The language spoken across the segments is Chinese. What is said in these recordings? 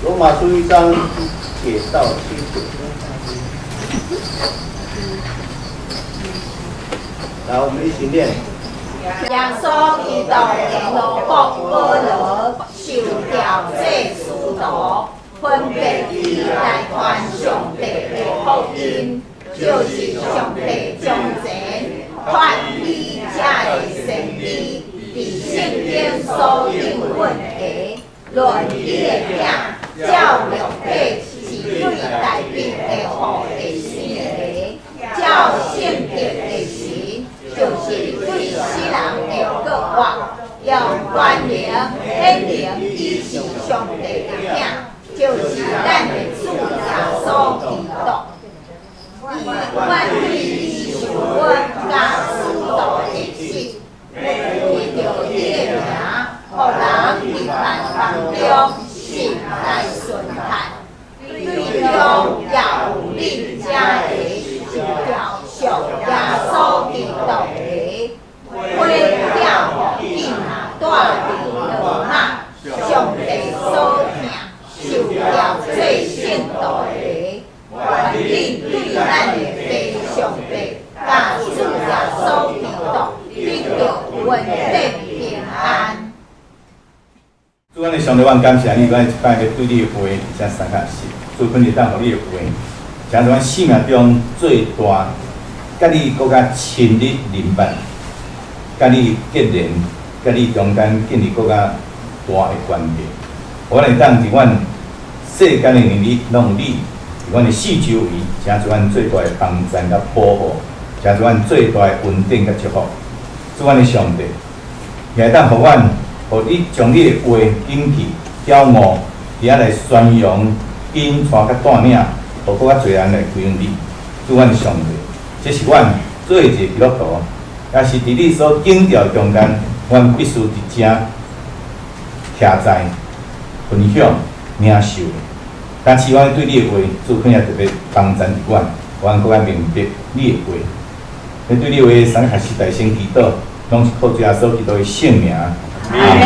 罗马书1章1节到7节。来，我们一起念。耶稣基督的罗卜保罗受掉这使徒，分别地来传上帝的福音，就是上帝从前传伊这的先知，伫圣经所应允的论理的饼，照亮的是对大兵的护的生的，照圣洁的神，就是对世人的国话，用关灵显灵伊是上帝的饼，就是咱的主耶稣基督。阮对伊受阮甲使徒的信，为着伊的名，互人伫万邦中信来顺叹。对中也有恁遮的受教属耶稣基督的，会叫互囝带伫罗马，上帝所听受教做圣道的。愿恁对咱的父上帝，甲主耶稣基督，得到稳定平安。主安的上帝，阮感谢你，阮一摆要对你的话，而且三较实。主本日当互你的话，将阮生命中最大，甲你搁较亲密邻伴，甲你结连，甲你中间建立搁较大的关系。我会当伫阮世间的年日，拢有你。阮的四周围，成是阮最大的帮衬甲保护，成是阮最大的稳定甲祝福。主阮的上帝，也当互阮，互你将你的话引起骄傲，伫遐来宣扬、引传甲带领，互搁较侪人来归顺你。主阮的上帝，这是阮做一个基督徒，也是伫你所敬调中间，阮必须伫遮徛在、分享、领受。但是阮对你的话，主肯也特别帮衬伫阮，阮更加明白你的话。咱对你的话，三下时代先祈祷，拢是靠主耶稣基督的圣名。阿门。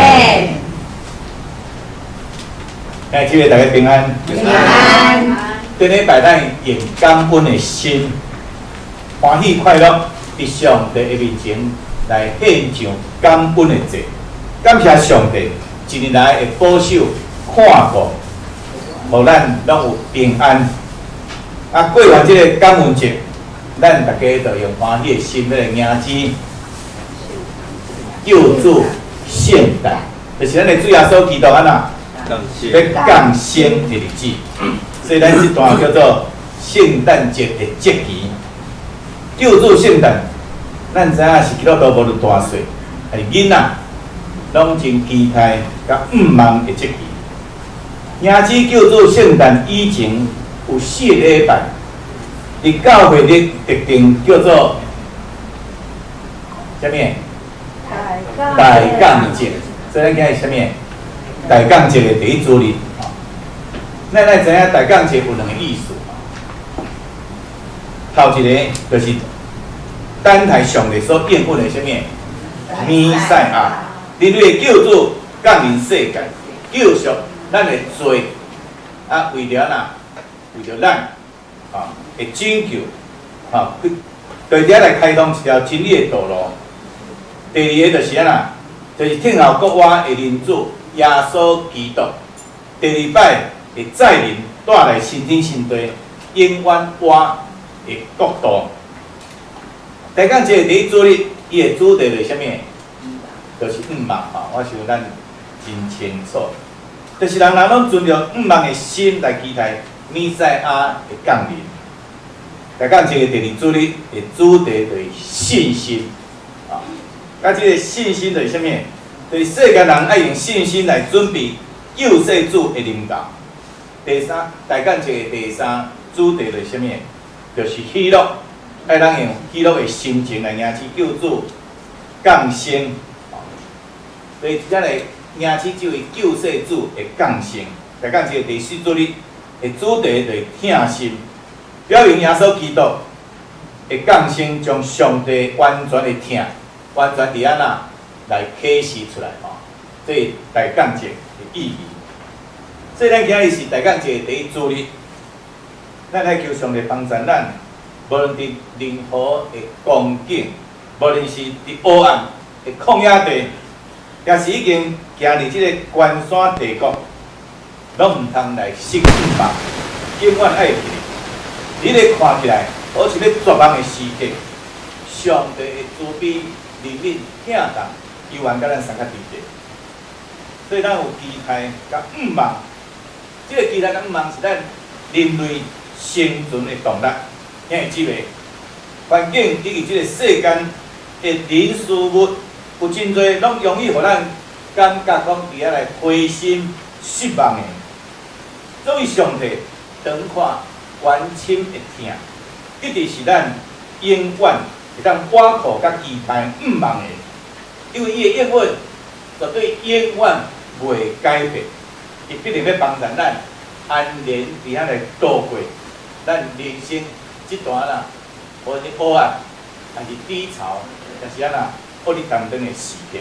哎，祝大家平安。平安。对礼拜咱用感恩的心，欢喜快乐，伫上帝的面前来献上感恩的祭。感谢上帝一年来的保守、看顾。互咱拢有平安，啊，过完这个感恩节，咱大家就用欢喜的心来迎接救主圣诞，就是咱的主耶稣基督安那要降生的日子，所以咱这段叫做圣诞节的节期。救主圣诞，咱知影是基督徒无论大细，还是囡仔，拢真期待甲望的节期。迎接救主圣诞以前有4个礼拜，伫教会日特定叫做啥物？大降节，所以咱今日是啥物？大降节的第一主日。咱知影大降节有2个意思。头一个就是等待上帝所应允的啥物？弥赛亚，人类的救主降临世界，救赎。咱的罪啊，为了咱啊的拯救啊，对遐来开通一条真理的道路。第二个就是啊，就是天后国外的人主耶稣基督，第二摆会再临，带来新天新地，永远活的国度。大讲这第一主日，伊的主题是啥物？就是望啊，我想咱真清楚。就是人人拢存着望的心来期待弥赛亚的降临。来讲这个第二主日的主题就是信心啊。啊，这个信心就是啥物？就是世间人爱用信心来准备救世主的临到。第三，来讲这个第三主题就是啥物？就是喜乐，爱人用喜乐的心情来迎接救主降生。所以遮个。迎接这位救世主的降生，来讲这个第4主日的主题就是疼心，表明耶稣基督的降生，将上帝完全的疼，完全伫安那来启示出来吼。这大降节的意义。所以咱今日是大港节第一主日，咱来求上帝帮助咱，无论伫任何的光景，无论是伫黑暗的旷野地，也是已经行入即个关山帝国，拢毋通来失望吧，永远爱去。你咧看起来好像咧绝望的时刻，上帝的慈悲、怜悯、疼痛，犹原甲咱相较伫地。所以咱有期待甲盼望。这个期待甲望是咱人类生存的动力，因为即个环境以及即个世间的人事物有真侪拢容易互咱感觉讲伫遐来灰心失望的。所以上帝长看关心的疼，一直是咱永远会当倚靠甲期待盼望的，因为伊的应允绝对永远袂改变。伊必定要帮助咱安然伫遐来度过咱人生即段啦，无论是黑暗，还是低潮，也是啊福利当中的时刻。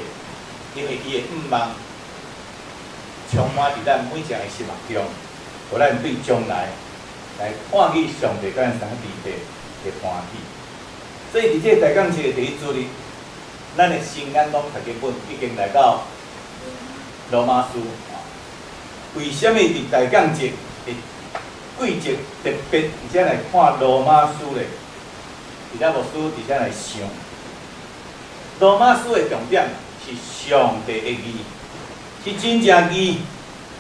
因为伊的盼望充满伫咱每一个心目中，互咱对将来来看见上帝甲咱相伫地的欢喜。所以伫这大港节的第一主日，咱的心眼拢读经本已经来到罗马书。为什么伫大港节的季节特别，而且来看罗马书咧？伫遮牧师伫遮来想，罗马书的重点是上帝的义，是真正义，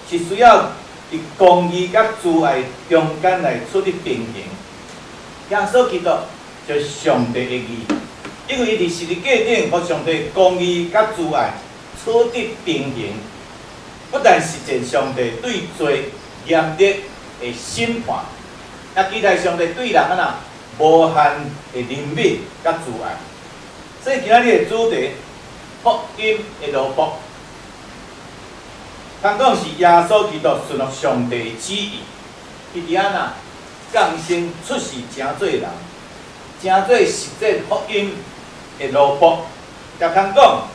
是需要伫公义甲慈爱中间来处理平衡。耶稣基督就是上帝的义，因为伊伫十字架顶，互上帝公义甲慈爱处理平衡。不但实践上帝对罪严厉的审判，也期待上帝对人无限的怜悯甲慈爱。所以今仔日的主题，福音的路谱，通讲是耶稣基督顺服上帝的旨意，伊伫遐降生出世，成做人，成做实践福音的路谱，也通讲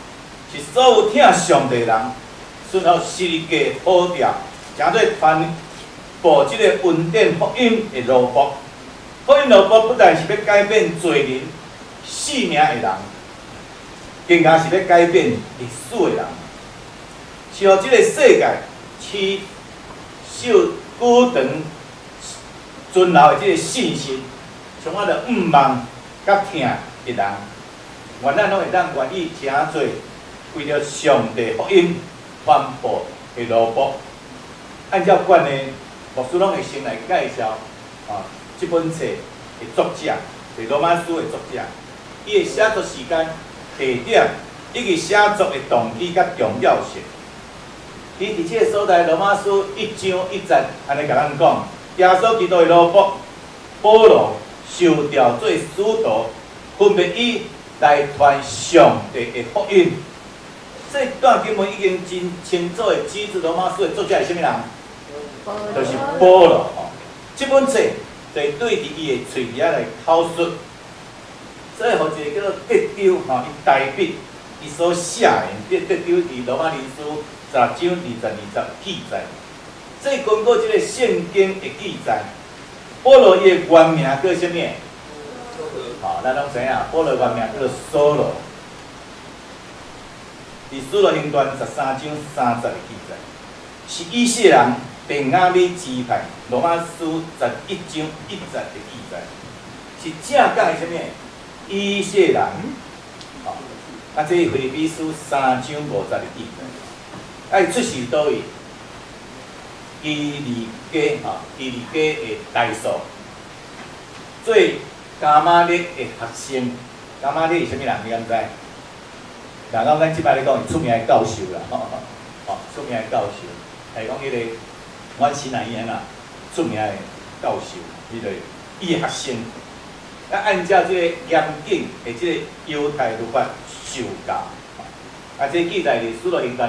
是所有听上帝的人。顺服十字架好条，成做传播即个恩典福音的路谱。福音路谱不但是要改变罪人生命的人，更加是要改变历史的人，是互即个世界持守久长存留的即个信心，充满着盼望甲疼的人，愿咱拢会当愿意成做为着上帝福音传播的路谱。按照惯例，牧师拢会先来介绍这本册的作者，是罗马书的作者，伊的写作时间、地点，以及写作的动机甲重要性。伊伫这个所在，罗马书1章1节，安尼甲咱讲，耶稣基督的路谱，保罗受调做使徒，分别以来传上帝的福音。这段经文已经真清楚的指出，罗马书的作者是啥物人？就是保罗。这本册就对伫伊的喙底来口述，所以互一个叫做德丢伊代笔，伊所写的，德丢伫罗马人书10章22节记载。所以根据这个圣经的记载，保罗伊的原名叫啥物？咱拢知影，保罗原名叫做扫罗。伫《使徒行传》13章30的记载，是以色列人便雅悯支派罗马书11章1节的记载，是正讲的啥物？以色列人，这是腓立比书3章5节的记载。出世倒位？基利家，基利家的大数，做加玛列的学生。加玛列是啥物人？你敢知？人讲咱即摆咧讲出名的教授啦，出名的教授，是讲迄个阮新南医院出名的教授，伊的学生，按照即个严谨的即个犹太律法受教。这记载伫《使徒行传》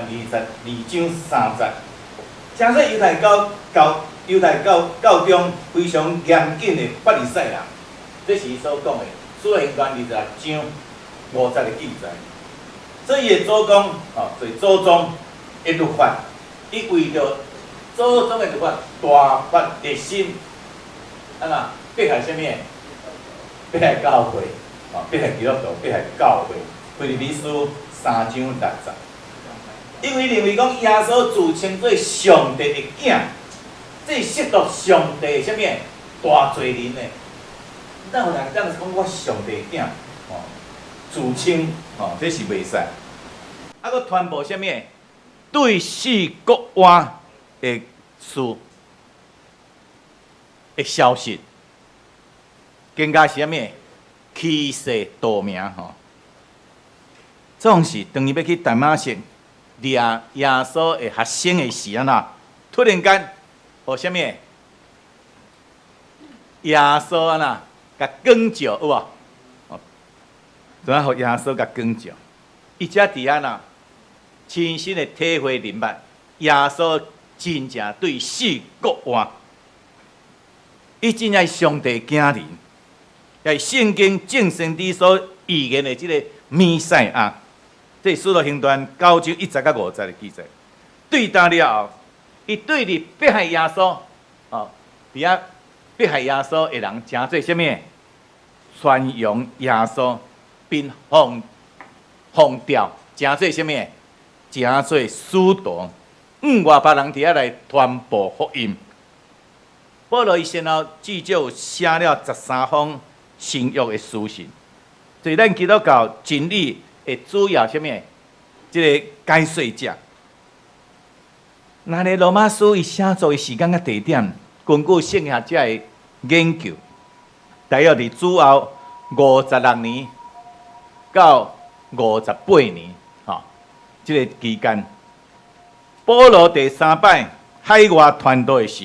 22章3节，正说犹太教中非常严谨的法利赛人，这是伊所讲的《使徒行传》26章5节的记载。所以伊的祖宗，就是祖宗的律法，伊为着祖宗的就法大发热心，啊那迫害什么？迫害教会，啊迫害基督徒，迫害教会。腓立比书3章60。因为认为讲耶稣自称做上帝的囝，这亵渎上帝的什么大罪人呢？哪有人这样子讲我上帝的囝？哦，自称哦，这是袂使。啊，佮传播什么？对死国外的事的消息，更加是什么？欺世盗名吼。这种事当伊要去大马城掠耶稣的学生的时啊呐，突然间，互什么？耶稣啊呐，甲光照有无？哦，怎啊互耶稣甲光照？伊才伫啊呐。亲身的体会明白，耶稣真正对死国外，伊真正是上帝囝儿，也是圣经正先知所预言的这个弥赛亚。这使徒行传9章1节到5节的记载。对答了后，伊对你迫害耶稣，哦，伫遐迫害耶稣的人，诚做什么？宣扬耶稣，并放掉，诚做什么？诚做使徒，外别人伫遐来传播福音。保罗伊先后至少写了13封新约的书信，对咱基督教真理的主要什么？这个解说者。那个罗马书伊写作的时间甲地点，根据圣学者的研究，大约伫主后56年到58年。这个期间，保罗第3摆海外传道的时，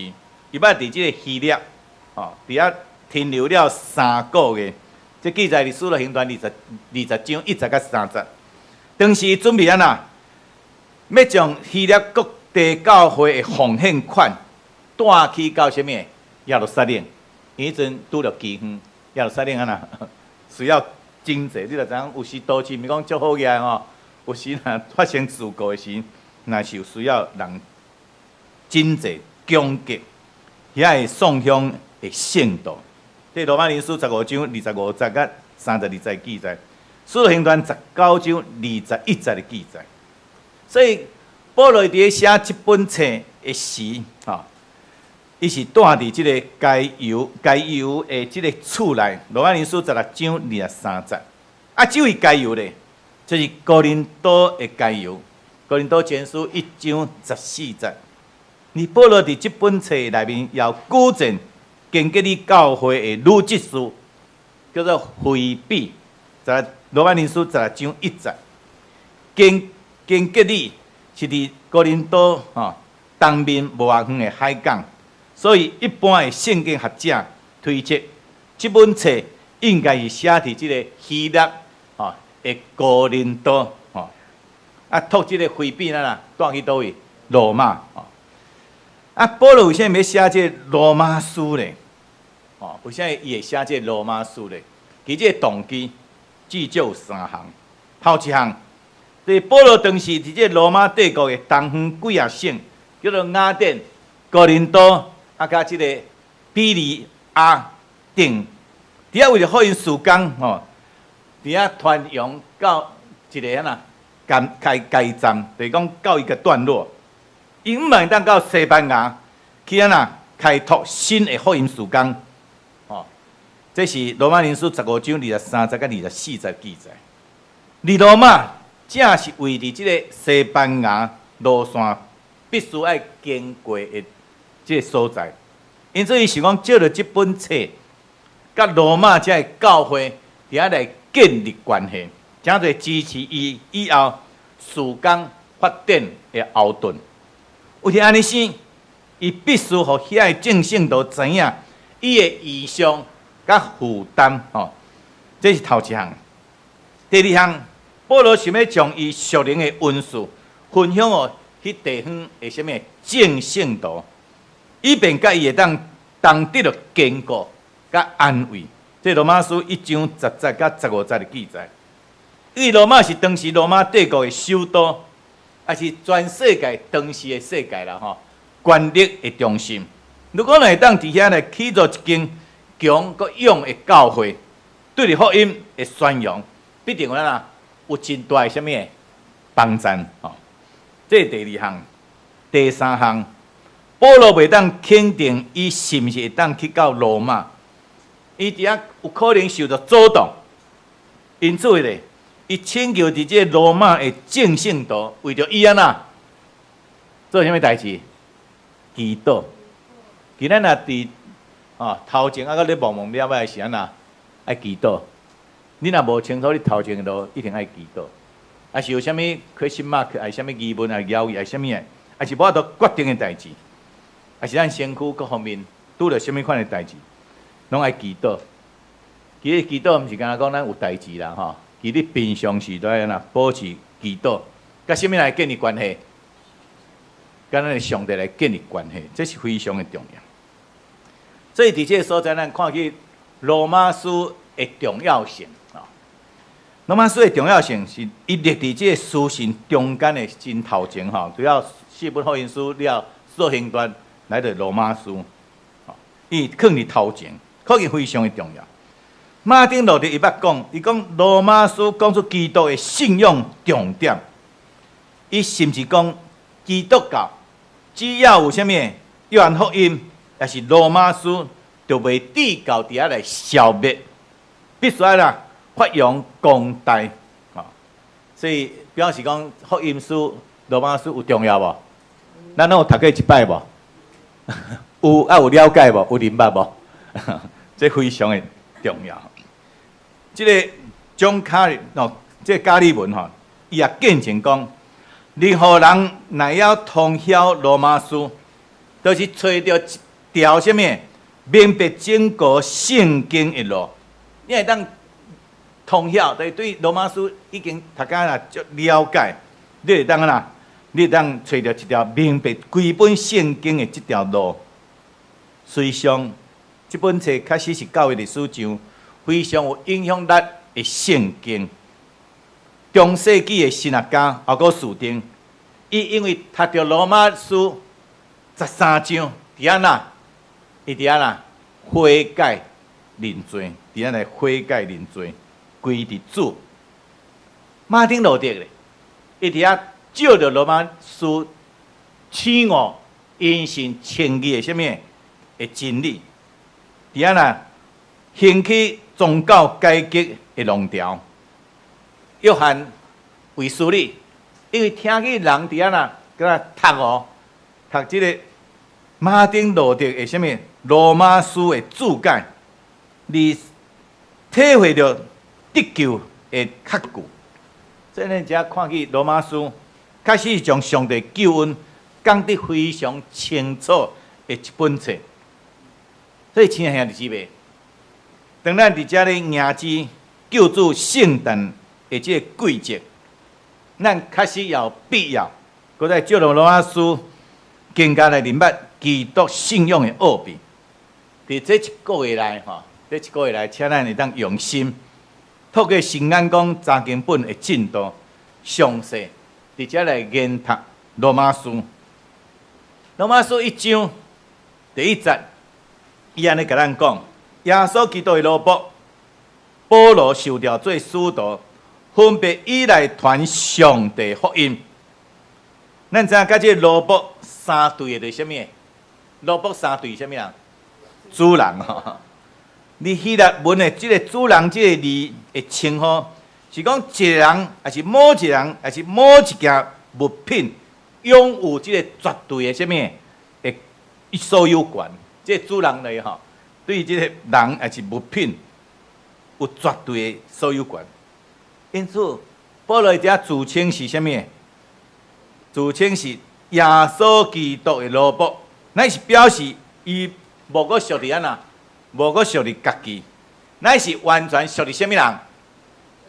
伊捌伫这个希腊，伫遐停留了3个月。这记载伫《使徒行传》20章1节到3节。当时准备安那，要将希腊各地教会的奉献款带去到什么耶路撒冷？伊迄阵拄着饥荒，耶路撒冷安那需要经济，你就知影有时都市咪讲足好个吼。有时若发生事故的时，若是有需要人真济供给，遐会送香的圣道。这罗马人书15章25节甲32节记载，使徒行传19章21节的记载。所以保罗伫咧写这本册的时，伊是住伫即个该犹的即个厝内。罗马人书16章23节。啊，这位该犹咧。就是哥林多的该犹，哥林多前书1章14节。而保罗伫这本册内面要举荐经吉利教会的女执事，叫做腓比，在罗马人书16章1节。经吉利是伫哥林多东面无偌远的海港，所以一般的圣经学者推测，这本册应该是写伫这个希腊的哥林多，托这个腓比啦，带去倒位？罗马，保罗为什么要写这罗马书呢？为什么伊会写这罗马书呢？其这动机至少有3项。头一项，对保罗当时伫这罗马帝国的东方几啊省，叫做雅典、哥林多，甲这个比利亚等，伫遐为了福音事工，伫遐传扬到一个开站，就是讲到一个段落，伊毋通当到西班牙去开拓新的福音事工。这是罗马人书15章23节到24节记载。而罗马正是位伫即个西班牙路线必须要经过的即个所在，因此伊是讲借着即本册，甲罗马这个教会伫遐来建立关系，诚侪支持伊以后事工发展的后盾。有听安尼生，伊必须互遐正信徒知影伊的意向甲负担。这是头一项。第二项，保罗想要将伊属灵的恩赐分享迄地方的什么正信徒，以便甲伊会当得到坚固甲安慰。这罗马书1章10节到15节的记载。因为罗马是当时罗马帝国的首都，也是全世界当时的世界啦，权力的中心。如果会当伫遐来起造一间强佮勇的教会，对着福音的宣扬，必定有真大的什么帮助哦。这是第二项，第三项，保罗袂当肯定伊是毋是会当去到罗马，伊伫遐有可能受到阻挡，因此咧，伊请求伫这罗马的正圣徒为着伊做啥物代志？祈祷。今咱伫头前搁咧茫茫了了时爱祈祷。你若无清楚你头前的路，一定爱祈祷。还是有啥物question mark， 还是啥物疑问，还是犹豫，还是啥物的，还是无法度决定的代志，还是咱身躯各方面拄着啥物款的代志，拢爱祈祷。其实祈祷毋是干那讲咱有代志啦吼，其实平常时都爱保持祈祷，甲啥物来建立关系？甲咱的上帝来建立关系，这是非常的重要。所以伫这个所在，咱看去罗马书的重要性。罗马书的重要性是伊立伫这书信中间的真头前吼，除了四本福音书了，使行传来到罗马书，伊放伫头前，可见非常的重要。马丁路德伊捌讲，伊讲罗马书讲出基督的信仰重点，伊甚至讲基督教只要有啥物约翰福音，也是罗马书，就袂抵教伫遐来消灭，必须发扬光大，所以表示讲福音书、罗马书有重要无？咱拢有读过一摆无？有了解无？有明白无？这非常的重要。这个钟卡这个加利文吼，伊也见证讲，任何人若要通晓罗马书，都是找到一条什么明白整个圣经的路，你会当通晓，对罗马书已经大家足了解，你会当你会当找到一条明白规本圣经的这条路。虽上，这本册确实是教会历史上非常有影响力的圣经。中世纪的神学家奥古斯丁，伊因为读到罗马书13章，伫遐伊伫遐悔改认罪，伫遐来悔改认罪。归伫主，马丁路德咧，伊伫遐照着罗马书醒悟因信称义的什么的真理，伫遐兴起宗教改革的浪潮。约翰卫斯理，因为听见人伫遐读这个马丁路德的什么罗马书的注解，你体会到得救的确据，所以咱只看去罗马书，确实是将上帝救恩讲得非常清楚的一本册。所以亲爱的兄弟姊妹，当咱伫遮咧迎接救主圣诞的这个季节，咱确实也有必要，搁再照着罗马书更加来明白基督信仰的奥秘。伫这一个月内，这一个月内，请咱会当用心。透过神眼光查经本的进度，详细伫遮来研读罗马书。罗马书1章第1节，伊安尼甲咱讲：耶稣基督的奴仆保罗受调做使徒，分别以来传上帝福音。咱知影甲这奴仆三对的是啥物？奴仆三对是啥物人？主人吼。你希腊文的这个主人这个字的称呼，是讲一个人，还是某一个人，还是某一件物品，拥有这个绝对的什么的所有权？这个主人类吼，对这个人还是物品有绝对的所有权。因此，保罗遮自称是啥物？自称是耶稣基督的奴仆，乃是表示伊无搁属伫无搁属伫家己，乃是完全属伫什么人？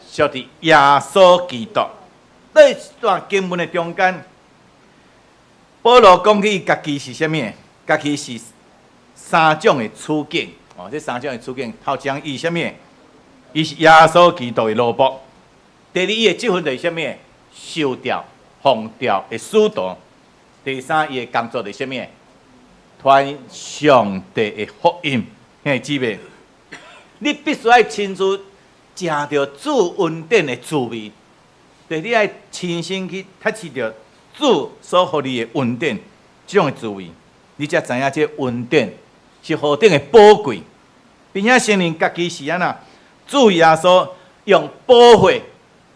属伫耶稣基督。在段经文的中间，保罗讲起家己是啥物？家己是三种的处境。这三种的处境，头前伊啥物？伊是耶稣基督的奴仆。第二，伊的职分就是啥物？受调、奉调的使徒。第三，伊的工作就是啥物？传上帝的福音，兄弟姊妹，你必须要亲自食到主恩典的滋味，对，你要亲身去吸取到主所予你的恩典，这种的滋味，你才知影这恩典是何等的宝贵，并且承认家己是安那主耶稣用宝血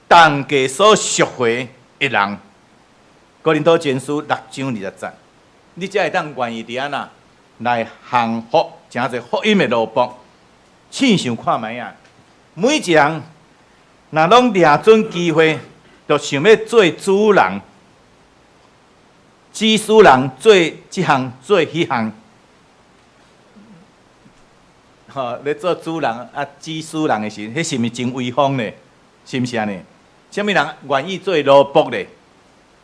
当价所赎回的人。哥林多前书6章20节，你才会当愿意伫安那来降服诚侪福音的奴仆。试想看觅啊，每一个人若拢抓准机会，就想要做主人、指使人做即项做迄项。咧做主人啊，指使人的时，迄是毋是真威风呢？是毋是安尼？啥物人愿意做奴仆呢？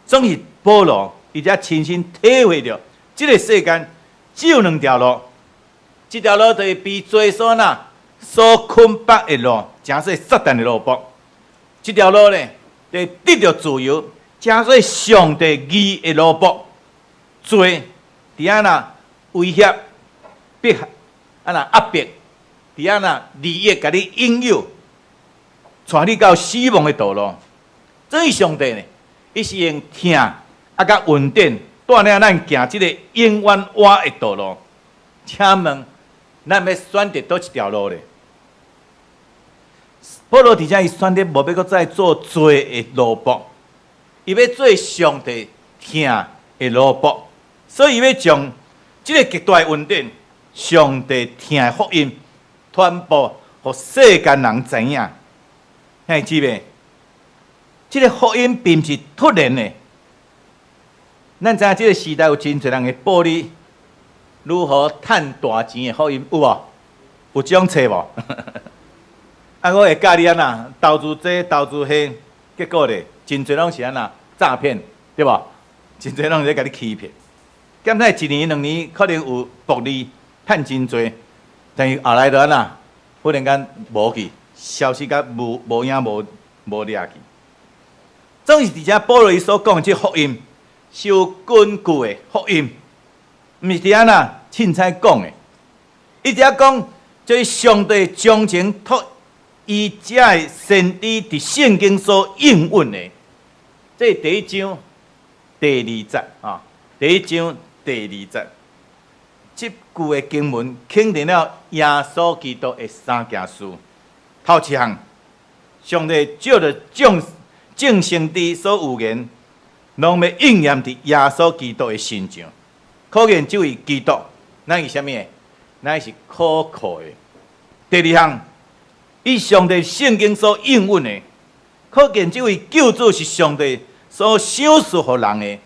总是保罗，伊才亲身体会着，即个世间只有两条路，即条路就是被罪所捆绑的路，诚说撒旦的路仆；即条路呢，就是得到自由，诚说上帝义的路仆。罪伫安那威胁、逼害、安那压迫，伫安那利益甲你引诱，带你到死亡的道路。所以上帝呢，伊是用疼甲恩典带领咱行即个永远活的道路。请问，咱要选择倒一条路呢？保罗伫遮伊选择无要搁再做罪的奴仆，伊要做上帝疼的奴仆，所以伊要将即个极大的恩典、上帝疼的福音传播，互世间人知影。兄弟姊妹，即个福音并不是突然的。咱知影即个时代有真侪人会报你如何赚大钱的福音，有无？有这种册无？啊，我会教你安那投资这投资迄，结果咧，真侪拢是安那诈骗，对无？真侪拢是咧甲你欺骗。减在1年2年可能有薄利，赚真侪，但是后来就安那，忽然间无去，消失甲无影无掠去。总是伫遮保罗伊所讲的这福音，是有根据的福音，毋是伫安那凊彩讲的。伊伫遮讲，就是上帝将前托伊遮的先知伫圣经所应允的。这是第1章第2节啊，第1章第2节，这句的经文肯定了耶稣基督的3件事。头一项，上帝照着众先知所预言，拢要应验伫耶稣基督的身上。可见这位基督，咱是啥物的？咱是可靠的。第2项，以上帝圣经所应允的，可见这位救主是上帝所赏赐予人的，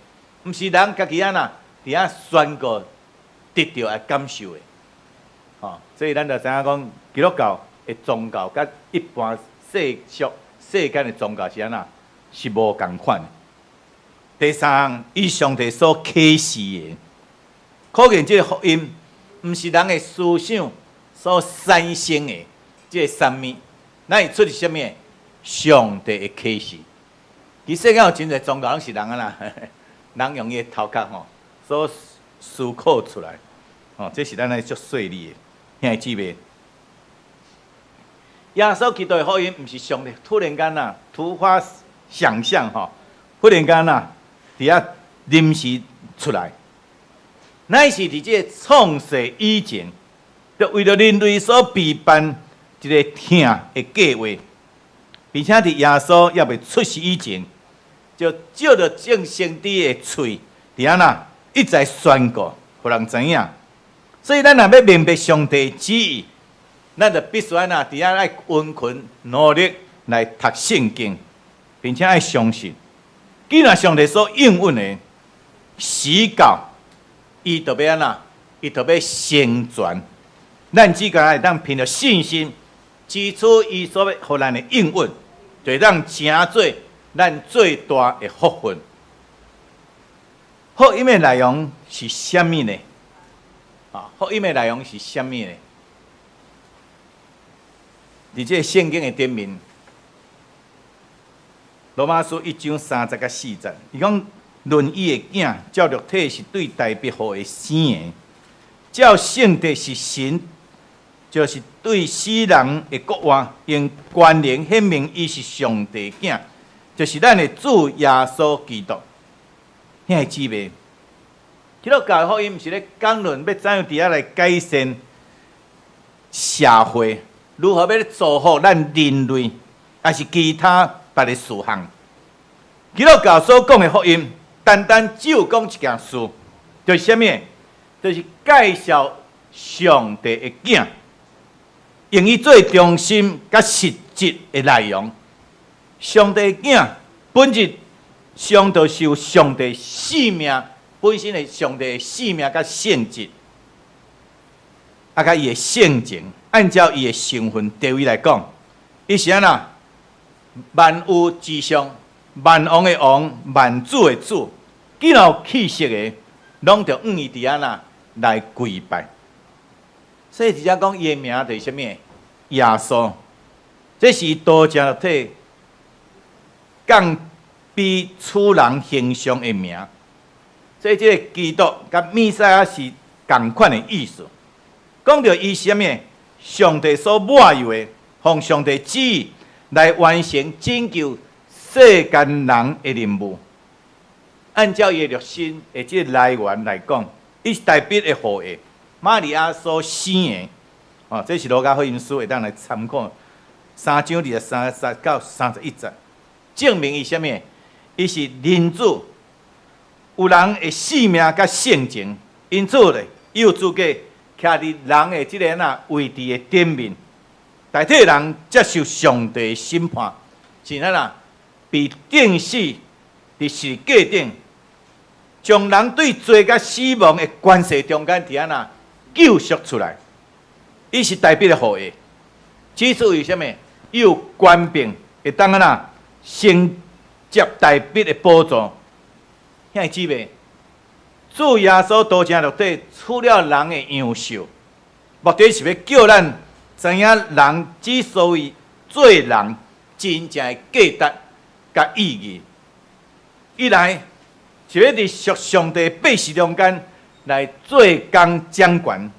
毋是人家己安那伫遐宣告得到来感受的。所以咱就知影讲，基督教的宗教甲一般世间的宗教是安那，是无共款的。第3项，以上帝所启示的，可见这个福音毋是人的思想所产生的，这个产物，咱会出自啥物？上帝的启示。其实世间有真侪宗教，拢是人啊啦，人用伊的头壳所思考出来，这是咱来足细腻的，兄弟姊妹。耶稣基督的福音，毋是上帝突然间突发想象忽然间伫遐临时出来，乃是伫这创世以前，就为了人类所备办一个疼的计划，并且伫耶稣也未出世以前，就照着众先知的喙，伫遐一再宣告，互人知影。所以咱若要明白上帝的旨意，咱就必须伫遐爱温勤努力来读圣经，并且爱相信。既然上帝所应允的时到，伊就要安那？伊就要成全。咱只个会当凭着信心，支取伊所要互咱的应允，就会当成做咱最大的福分。福音的内容是啥物呢？福音的内容是啥物呢？伫这圣经的顶面。罗马书1章30甲40节，伊讲论伊的囝，照着体是对待别户的生的，照性德是神，就是对死人的国话用关联显明伊是上帝囝，就是咱的主耶稣基督。遐个姊妹，基督教的福音毋是咧讲论要怎样伫遐来改善社会，如何要咧造福咱人类，还是其他别的事项。基督教所讲的福音，单单只有讲一件事，就是啥物？就是介绍上帝的囝，用伊做中心甲实质的内容。上帝的囝本质上就是有上帝生命本身的上帝的生命甲性质，甲伊的性情，按照伊的身份地位来讲，伊是安那万有之上。万王的王，万主的主，既然有气息的，拢着伊伫安那来跪拜。所以直接讲伊的名就是啥物？耶稣，这是伊道成肉体，降比处人形象的名。所以这个基督甲弥赛亚是同款的意思。讲到伊是啥物？上帝所抹油的，奉上帝旨意来完成拯救世间人的任务，按照伊的肉身的这个来源来讲，伊是代表的后裔玛利亚所生的。哦，这是路加福音书会当来参考3章23到31节，证明伊啥物？伊是人子，有人的性命甲性情，因此咧，伊有资格徛伫人的这个位置的顶面，代替人接受上帝的审判，是安那？被定死伫十架顶，将人对罪甲死亡的关系中间伫安那救赎出来。伊是代表的后裔，此处为什么？伊有官兵会当安那承接代表的宝座。遐姊妹，主耶稣道成肉体，取了人的样式，目的是要叫咱知影人之所以做人真正的价值。甲意义，一来是要伫属上帝百姓中间来做工掌权。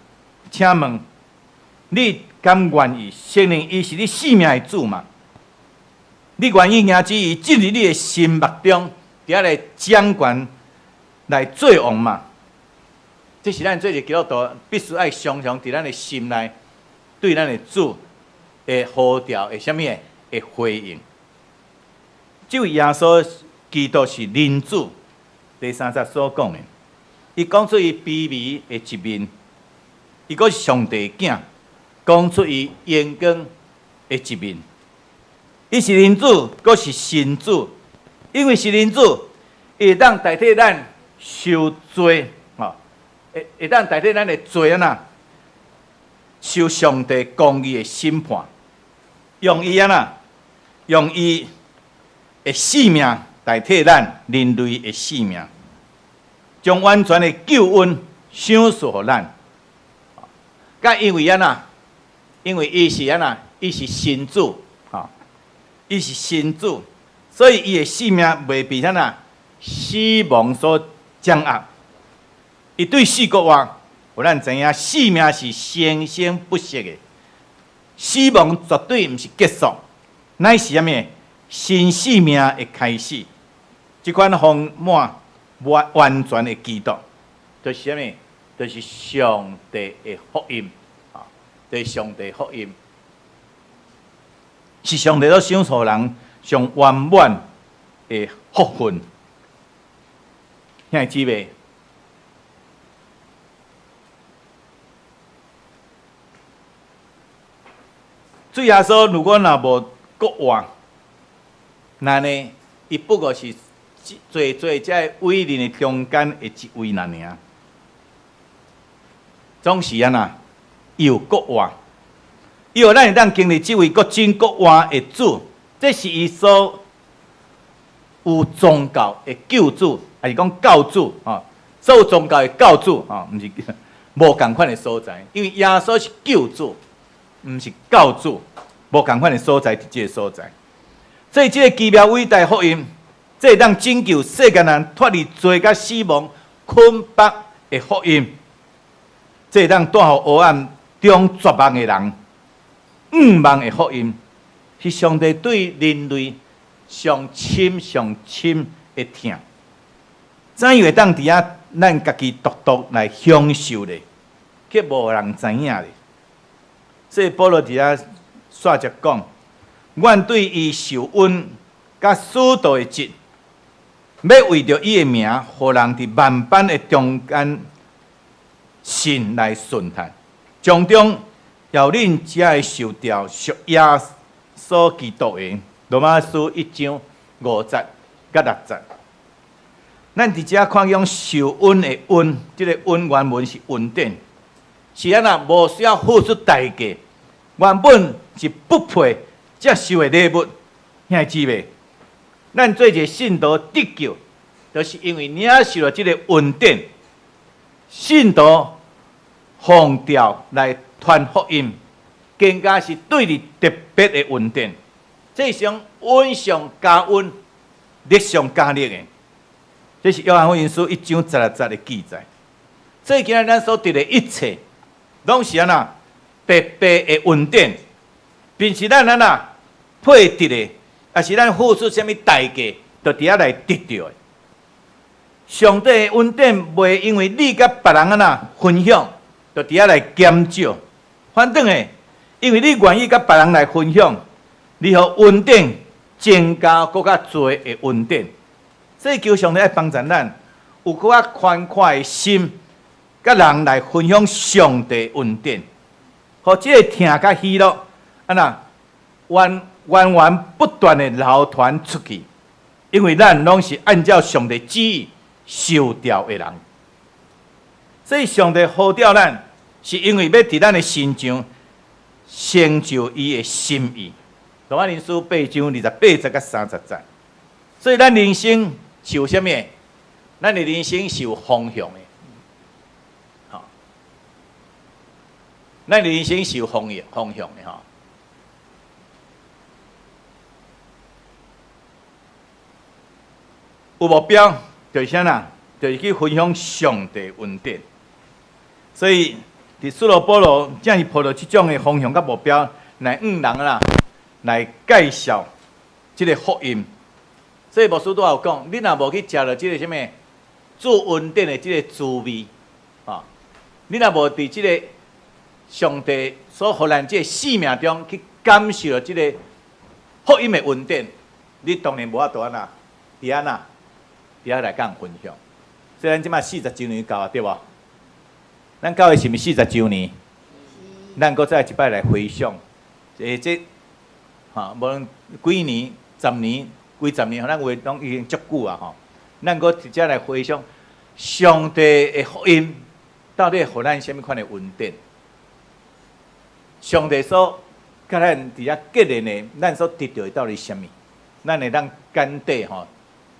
请问，你甘愿意承认伊是你生命的主吗？你愿意让伊进入你的心目中，伫遐来掌权来做王吗？这是咱做一个基督徒必须爱常常伫咱的心内对咱的主的呼召的啥物的回应。这位耶稣基督是人子，第3节所讲的，伊讲出伊卑微的一面，伊阁是上帝囝，讲出伊阳光的一面。伊是人子，阁是神子，因为是人子，伊会当代替咱受罪，会当代替咱的罪受上帝公义的审判，用伊用伊的生命代替咱人类的生命，将完全的救恩赏赐予咱。甲因为因为伊是伊是神子，伊是神子，所以伊的生命袂被死亡所掌握。伊对死国话，互咱知影生命是生生不息的，死亡绝对毋是结束，乃是啥物？新生命的开始，这款丰满完全的基督，就是啥物？就是上帝的福音，就是上帝福音，是上帝所赏赐人上圆满的福分。兄弟姊妹，主耶稣如果若无国话，那呢，伊不过是做这伟人的中间的一位那尔。总是安那，伊有国话，伊有咱会当经历这位国真国话的主，这是伊所有宗教的救主，还是讲教主啊？所有宗教的教主啊，毋是无共款的所在，因为耶稣是救主，毋是教主，无共款的所在伫这个所在。所以，这个奇妙伟大福音，这会当拯救世间人脱离罪甲死亡捆绑的福音。这当带予黑暗中绝望的人5万的福音，是上帝对人类上深的疼。怎样会当伫遐咱家己独来享受咧？却无人知影咧。所以保罗伫遐煞着讲，阮对伊受恩甲使徒的职，要为着伊的名，互人伫万般的中间信来顺叹，从中要恁才会受到属耶稣基督的。罗马书1章50甲60。咱伫遮看用受恩的恩，即、个恩原文是恩典，是安那无需要付出代价，原本是不配接受的礼物，兄弟姊妹，咱做一个信徒得救，就是因为领受了即个恩典，信徒奉调来传福音，更加是对你特别的恩典，这是恩上加恩，力上加力的。这是约翰福音书1章16的记载。所以今日咱所得的一切，拢是安那白白的恩典，并是咱安那配得的，也是咱付出什么代价，就伫遐来得到的。上帝的恩典袂因为你甲别人安那分享，就伫遐来减少，反正的，因为你愿意甲别人来分享，你互恩典增加更较多的恩典。所以求上帝爱帮助咱，有更较宽快的心，甲人来分享上帝恩典，互即个疼甲喜乐，安那源不断的流传出去。因为咱拢是按照上帝旨意受调的人，所以上帝呼召咱，是因为要伫咱的身上成就伊的心意。罗马人书8章28节甲30节。所以咱人生是有啥物？咱的人生是有方向的，吼。咱的人生是有方向的，吼。有目标就是啥啦？就是去分享上帝恩典。所以，伫使徒保罗正是抱着这种的方向甲目标来人啦，来介绍这个福音。所以牧师都有讲，你若无去食到这个什么主恩典的这个滋味，啊，你若无伫这个上帝所予咱这个生命中去感受到这个福音的恩典，你当然无法度安那，伫安那，伫遐来甲人分享。所以咱即马40周年到啊，对无？咱教会是毋是40周年？咱搁再一摆来回想，这无论几年、10年。几十年，咱话拢已经足久啊！吼，咱搁直接来回想上帝的福音，到底互咱什么款的恩典？上帝所甲咱伫遐结连的，咱所得到的到底是什么？咱会当简短吼，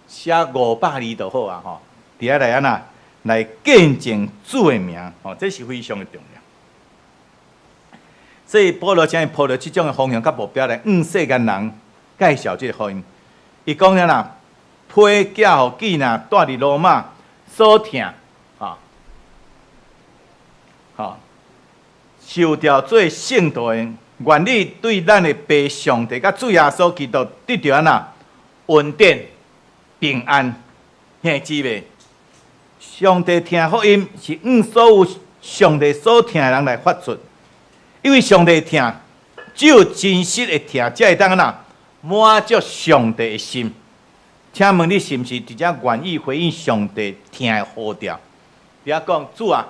写500字就好啊！吼，伫遐来安那来见证主的名，吼，这是非常的重要。所以保罗才会抱着这种的方向甲目标来世间人介绍这个福音。伊讲啥啦？批寄互记呐，带伫罗马所听，受调做圣徒的，愿你对咱的爸上帝甲主耶稣基督得到安那恩典、平安。兄弟姊妹，上帝听福音是所有上帝所听的人来发出，因为上帝听，只有真实的听，才会当安那。满足上帝的心，请问你是毋是直接愿意回应上帝听的呼召？伫遐讲主啊，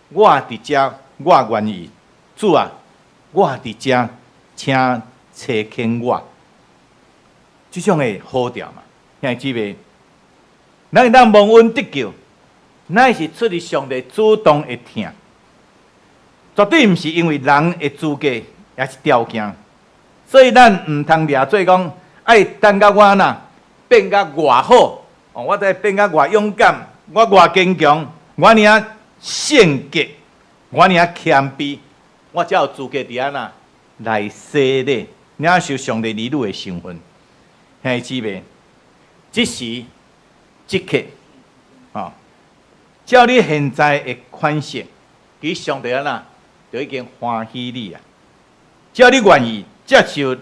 我伫遮，我愿意。主啊，我伫遮，请差遣我。这种的呼召嘛，兄弟姊妹，咱会当蒙恩得救，乃是出于上帝主动的听，绝对毋是因为人的资格也是条件。所以咱毋通掠做讲，爱等甲我呐变甲偌好，我再变甲偌勇敢，我偌坚强，我尔圣洁，我尔谦卑，我才有资格伫安那来洗礼，领受上帝儿女的身份。兄弟姊妹，即时即刻，照你现在的款式，其实上帝安那就已经欢喜你啊！只要你愿意接受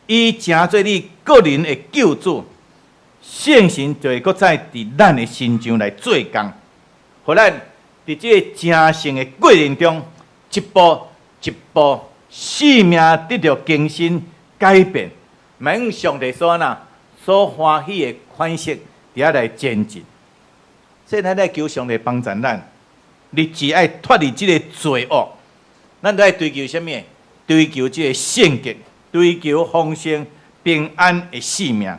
伊成做你个人的救主，圣神就会搁再伫咱的心上来做工，互咱伫这个成圣的过程中，一步一步，生命得到更新改变，免上帝所所欢喜的款式伫遐来前进。所以咱来求上帝帮助咱，立志爱脱离这个罪恶，咱都爱追求什么？追求这个圣洁，追求丰盛平安的生命。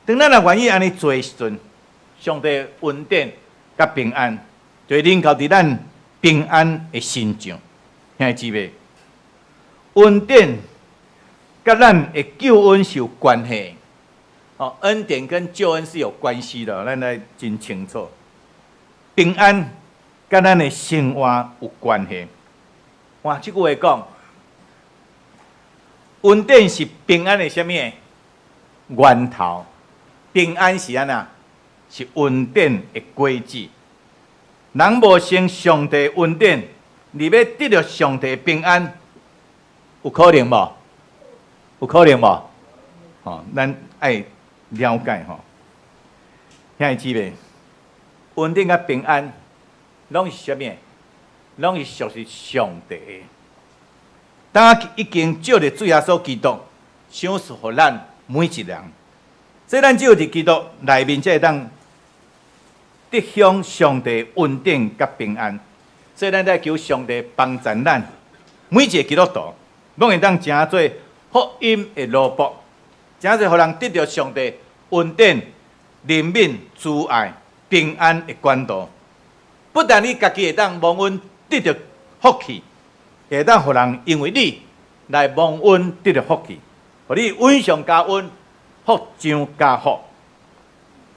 当咱若愿意安尼做的时阵，上帝恩典甲平安就会临到伫咱平安的心上。兄弟姊妹，恩典甲咱的救恩是有关系。哦，恩典跟救恩是有关系的，咱来真清楚。平安跟咱的生活有关系。哇，这句话讲，恩典是平安的什么源头？平安是安那？是恩典的果子。人无生上帝恩典，你要得到上帝平安，有可能无？有可能无？哦，咱爱了解吼，兄弟姊妹，恩典甲平安，拢是啥物？拢是属是上帝的。当已经照着主耶稣基督赏赐予咱每一人，所以咱只有伫基督内面，才会当得享上帝恩典甲平安。所以咱在求上帝帮助咱每一个基督徒，拢会当成做福音的奴仆。真侪互人得到上帝恩典、怜悯、慈爱、平安的管道。不但你家己会当蒙恩得到福气，会当互人因为你来蒙恩得到福气，互你恩上加恩，福上加福。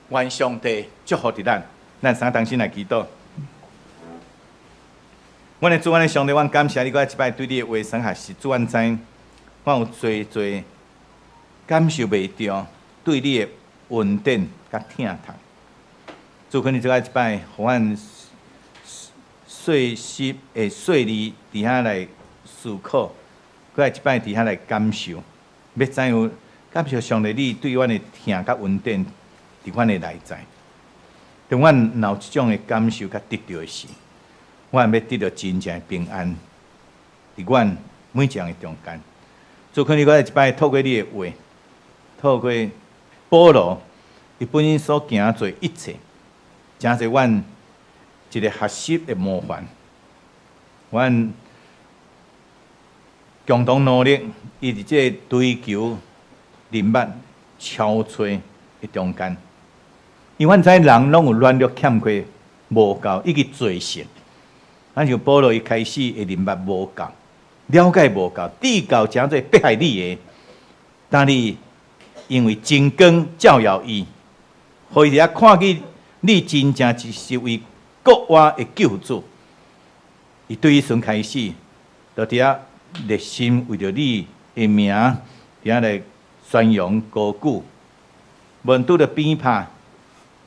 愿上帝祝福伫咱，咱三同心来祈祷。阮的主，阮的上帝，阮感谢你，我一摆对你的话声学习。主，阮知，我有侪感受袂着对你的恩典甲疼痛。主，可能这一摆，互阮细细的细腻伫遐来思考，搁来一摆伫遐来感受，要知影感受上帝你对阮的疼甲恩典伫阮的内在。当阮若有即种的感受甲得到的时，阮要得到真正的平安，伫阮每一样的中间。主，可能搁来一摆透过你的话。透过保罗，伊本身所行做一切，真是阮一个学习的模范。阮共同努力，伊伫这追求人物超吹的中间，因为阮知人拢有软弱欠缺无够，以及罪性。咱像保罗一开始的人物无够，了解无够，地够真做迫害你的，但你。因为真光照耀伊，互伊遐看见你真正是为国外的救主。伊对伊从开始，就伫遐热心为着你的名，伫遐来宣扬歌曲，无拄着鞭拍，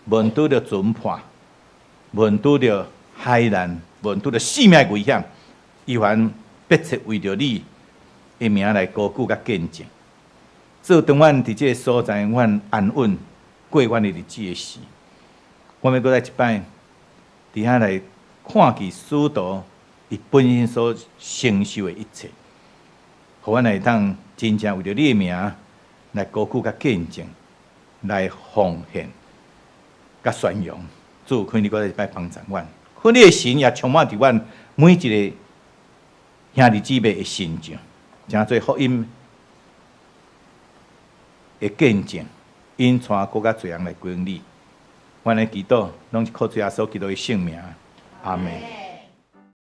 无拄着准判，无拄着害难，无拄着性命危险，伊还迫切为着你的名来歌曲甲见证。做当阮伫这个所在，阮安稳过阮的日子的时，我们搁来一摆，伫遐来看见使徒伊本身所承受的一切，互阮来当真正为着你的名来歌曲甲见证，来奉献甲宣扬。主，恳你搁来一摆帮助阮，恳你的神也充满伫阮每一个兄弟姊妹的心上，诚做福音。的见证，因带国家罪人来归你。阮的祈祷，拢是靠主耶稣基督的圣名，阿门。